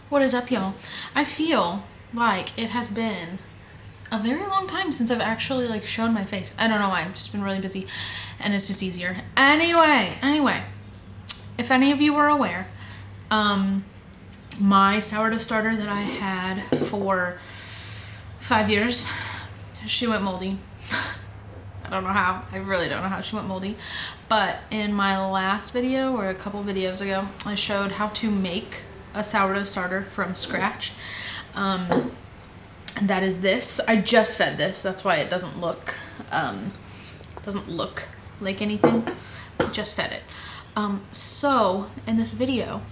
What is up, y'all? I feel like it has been a very long time since I've actually like shown my face. I don't know why. I've just been really busy and it's just easier. Anyway, if any of you were aware, my sourdough starter that I had for 5 years, she went moldy. I don't know how. I really don't know how she went moldy. But in my last video, or a couple videos ago, I showed how to make a sourdough starter from scratch. And that is this. I just fed this. That's why it doesn't look like anything. I just fed it. So in this video,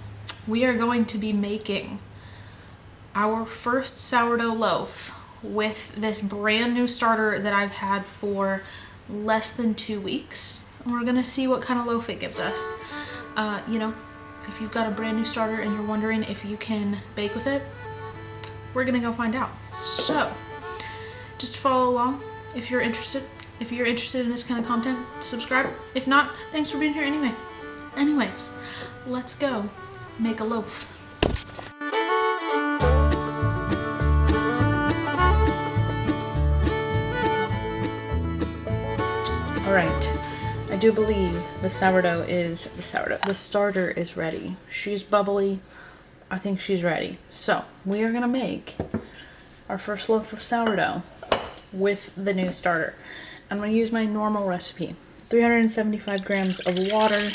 we are going to be making our first sourdough loaf with this brand new starter that I've had for less than 2 weeks. And we're gonna see what kind of loaf it gives us. You know, if you've got a brand new starter and you're wondering if you can bake with it, we're gonna go find out. So just follow along if you're interested. If you're interested in this kind of content, subscribe. If not, thanks for being here anyway. Anyways, let's go make a loaf. All right, I do believe the starter is ready. She's bubbly. I think she's ready. So we are gonna make our first loaf of sourdough with the new starter. I'm gonna use my normal recipe. 375 grams of water.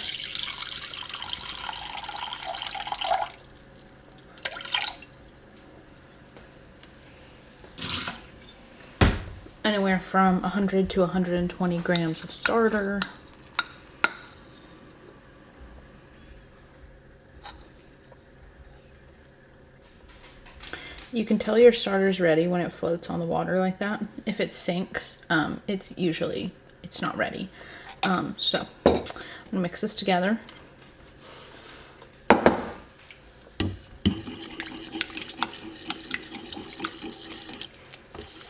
Anywhere from 100 to 120 grams of starter. You can tell your starter's ready when it floats on the water like that. If it sinks, it's not ready. So I'm gonna mix this together.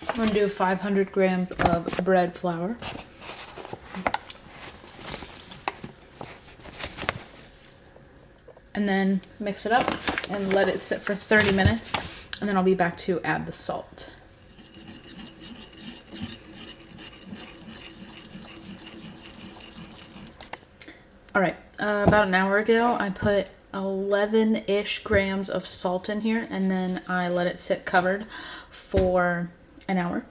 I'm gonna do 500 grams of bread flour. And then mix it up and let it sit for 30 minutes. And then I'll be back to add the salt. All right, about an hour ago, I put 11-ish grams of salt in here, and then I let it sit covered for an hour.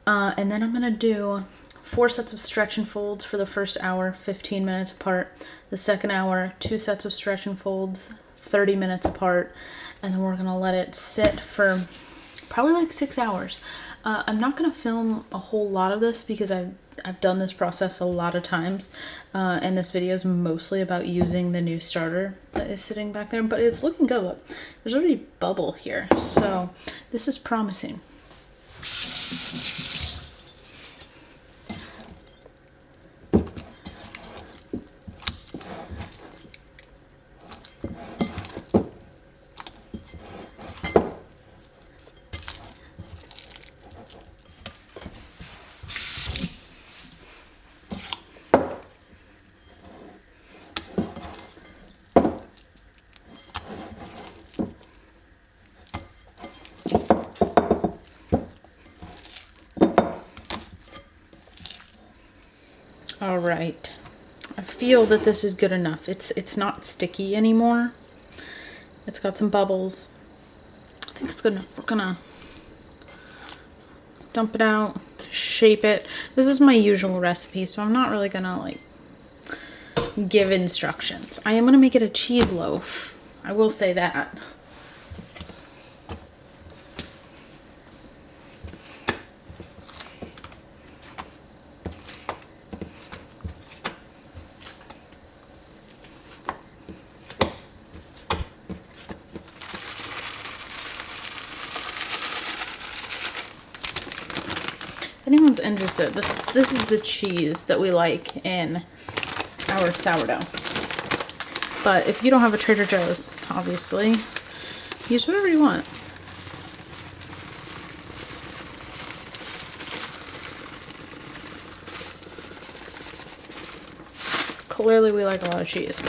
And then I'm gonna do 4 sets of stretch and folds for the first hour, 15 minutes apart. The second hour, 2 sets of stretch and folds, 30 minutes apart. And then we're gonna let it sit for probably like 6 hours. I'm not gonna film a whole lot of this because I've done this process a lot of times. And this video is mostly about using the new starter that is sitting back there, but it's looking good. Look, there's already bubble here. So this is promising. All right, I feel that this is good enough. It's not sticky anymore. It's got some bubbles. I think it's good enough. We're gonna dump it out, shape it. This is my usual recipe, so I'm not really gonna like give instructions. I am gonna make it a cheese loaf. I will say that. If anyone's interested, this is the cheese that we like in our sourdough. But if you don't have a Trader Joe's, obviously, use whatever you want. Clearly we like a lot of cheese.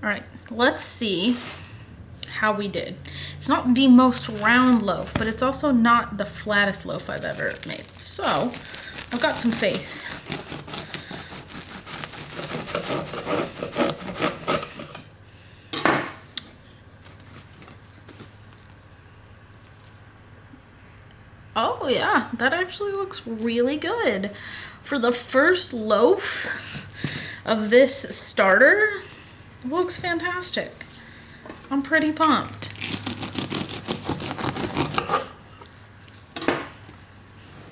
right, let's see how we did. It's not the most round loaf, but it's also not the flattest loaf I've ever made. So, I've got some faith. Oh yeah, that actually looks really good. For the first loaf of this starter, it looks fantastic. I'm pretty pumped.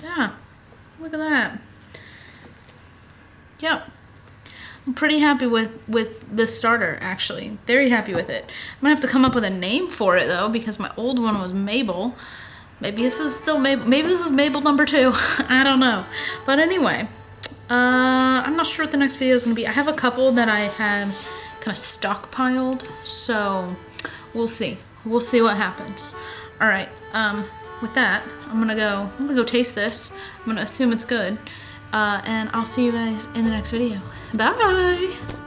Yeah, look at that. Yep. I'm pretty happy with this starter, actually. Very happy with it. I'm gonna have to come up with a name for it though, because my old one was Mabel. Maybe this is still Mabel. Maybe this is Mabel number 2. I don't know. But anyway, I'm not sure what the next video is gonna be. I have a couple that I have kind of stockpiled, so we'll see. We'll see what happens. All right. With that, I'm gonna go taste this. I'm gonna assume it's good, and I'll see you guys in the next video. Bye.